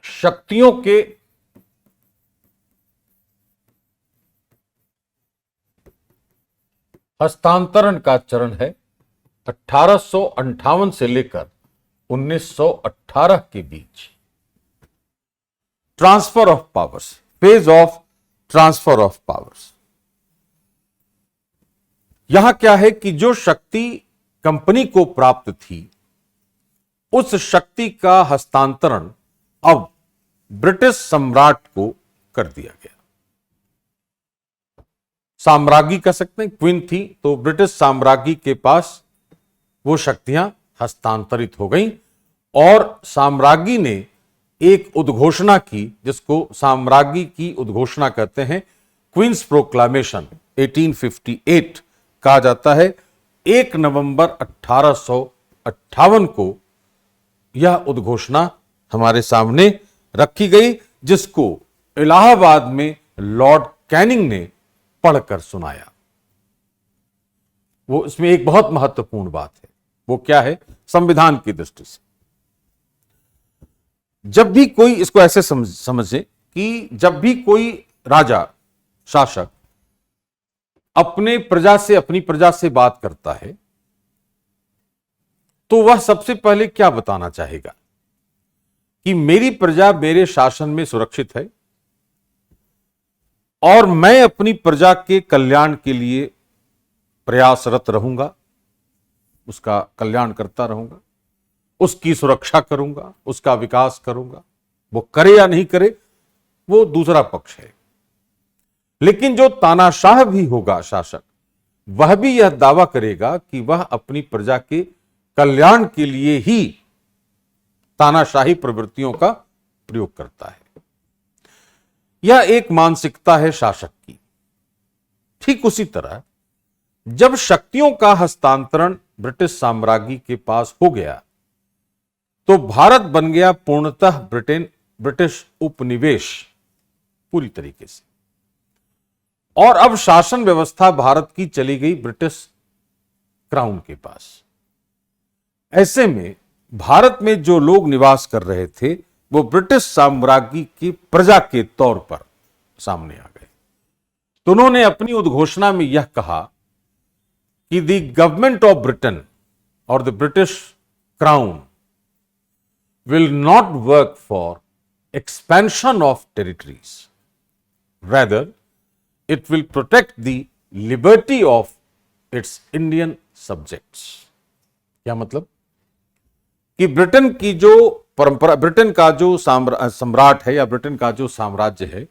शक्तियों के हस्तांतरण का चरण है 1858 से लेकर 1918 के बीच। Transfer of powers, phase of transfer of powers. यहां क्या है कि जो शक्ति कंपनी को प्राप्त थी उस शक्ति का हस्तांतरण अब ब्रिटिश सम्राट को कर दिया गया। साम्राज्ञी कह सकते हैं, क्वीन थी तो ब्रिटिश साम्राज्ञी के पास वो शक्तियां हस्तांतरित हो गईं और साम्राज्ञी ने एक उद्घोषणा की जिसको साम्राज्ञी की उद्घोषणा कहते हैं, क्वींस प्रोक्लामेशन 1858 कहा जाता है। 1 नवंबर 1858 को यह उद्घोषणा हमारे सामने रखी गई जिसको इलाहाबाद में लॉर्ड कैनिंग ने पढ़कर सुनाया। वो इसमें एक बहुत महत्वपूर्ण बात है, वो क्या है? संविधान की दृष्टि से जब भी कोई, इसको ऐसे समझे कि जब भी कोई राजा शासक अपनी प्रजा से बात करता है तो वह सबसे पहले क्या बताना चाहेगा कि मेरी प्रजा मेरे शासन में सुरक्षित है और मैं अपनी प्रजा के कल्याण के लिए प्रयासरत रहूंगा, उसका कल्याण करता रहूंगा, उसकी सुरक्षा करूंगा, उसका विकास करूंगा। वो करे या नहीं करे वो दूसरा पक्ष है। लेकिन जो तानाशाह भी होगा शासक, वह भी यह दावा करेगा कि वह अपनी प्रजा के कल्याण के लिए ही तानाशाही प्रवृत्तियों का प्रयोग करता है। यह एक मानसिकता है शासक की। ठीक उसी तरह जब शक्तियों का हस्तांतरण ब्रिटिश साम्राज्ञी के पास हो गया तो भारत बन गया पूर्णतः ब्रिटिश उपनिवेश पूरी तरीके से, और अब शासन व्यवस्था भारत की चली गई ब्रिटिश क्राउन के पास। ऐसे में भारत में जो लोग निवास कर रहे थे वो ब्रिटिश साम्राज्ञी की प्रजा के तौर पर सामने आ गए। तो उन्होंने अपनी उद्घोषणा में यह कहा कि द गवर्नमेंट ऑफ ब्रिटेन और the British crown will not work for expansion of territories, rather it will protect the liberty of its Indian subjects। क्या मतलब कि ब्रिटेन की जो परंपरा, ब्रिटेन का जो सम्राट है या ब्रिटेन का जो साम्राज्य है,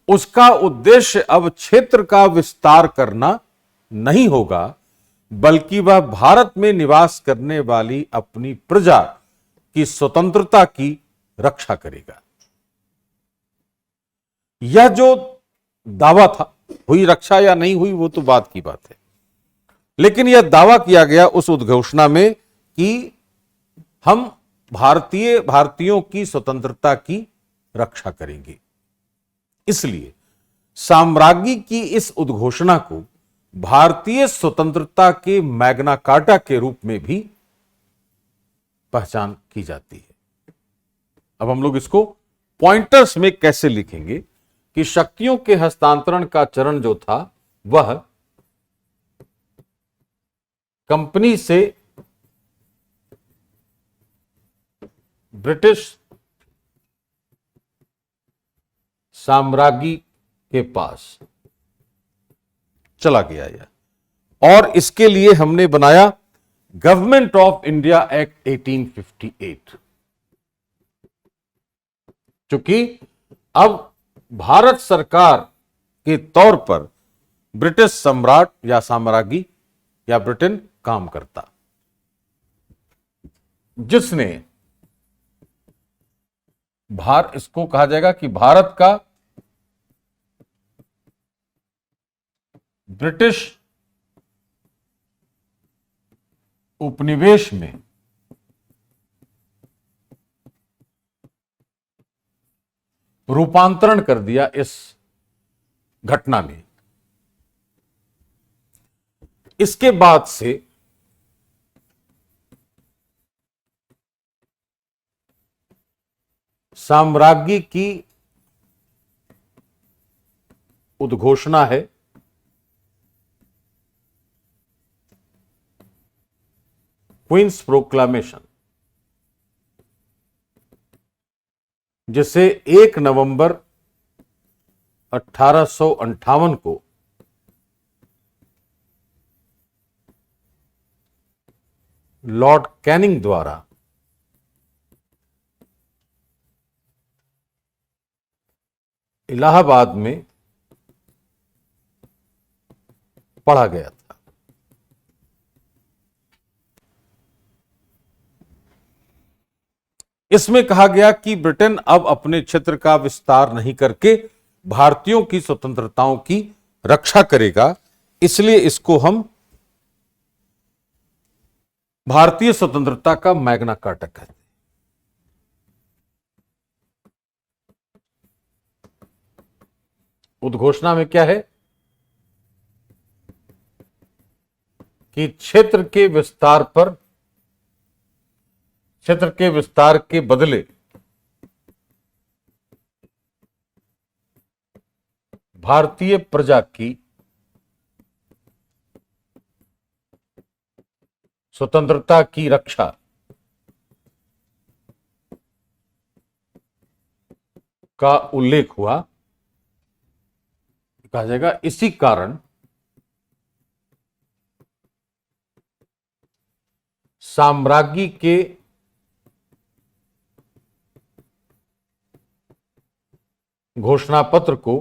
उसका उद्देश्य अब क्षेत्र का विस्तार करना नहीं होगा, बल्कि वह भारत में निवास करने वाली अपनी प्रजा की स्वतंत्रता की रक्षा करेगा। यह जो दावा था, हुई रक्षा या नहीं हुई वो तो बात की बात है, लेकिन यह दावा किया गया उस उद्घोषणा में कि हम भारतीयों की स्वतंत्रता की रक्षा करेंगे। इसलिए साम्राज्ञी की इस उद्घोषणा को भारतीय स्वतंत्रता के मैग्ना कार्टा के रूप में भी पहचान की जाती है। अब हम लोग इसको पॉइंटर्स में कैसे लिखेंगे कि शक्तियों के हस्तांतरण का चरण जो था वह कंपनी से ब्रिटिश साम्राज्ञी के पास चला गया यह, और इसके लिए हमने बनाया गवर्नमेंट ऑफ इंडिया एक्ट 1858। क्योंकि अब भारत सरकार के तौर पर ब्रिटिश सम्राट या साम्राज्ञी या ब्रिटेन काम करता, जिसने इसको कहा जाएगा कि भारत का ब्रिटिश उपनिवेश में रूपांतरण कर दिया इस घटना में। इसके बाद से साम्राज्य की उद्घोषणा है क्वींस प्रोक्लामेशन, जिसे 1 नवंबर 1858 को लॉर्ड कैनिंग द्वारा इलाहाबाद में पढ़ा गया था। इसमें कहा गया कि ब्रिटेन अब अपने क्षेत्र का विस्तार नहीं करके भारतीयों की स्वतंत्रताओं की रक्षा करेगा, इसलिए इसको हम भारतीय स्वतंत्रता का मैग्ना कार्टा कहते हैं। उद्घोषणा में क्या है कि क्षेत्र के विस्तार के बदले भारतीय प्रजा की स्वतंत्रता की रक्षा का उल्लेख हुआ। कहा जाएगा इसी कारण साम्राज्य के घोषणा पत्र को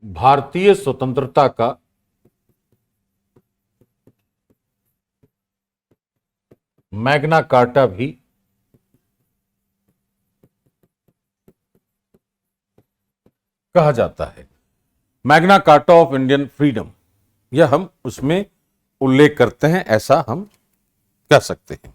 भारतीय स्वतंत्रता का मैग्ना कार्टा भी कहा जाता है। Magna carta of Indian freedom, यह हम उसमें उल्लेख करते हैं, ऐसा हम कह सकते हैं।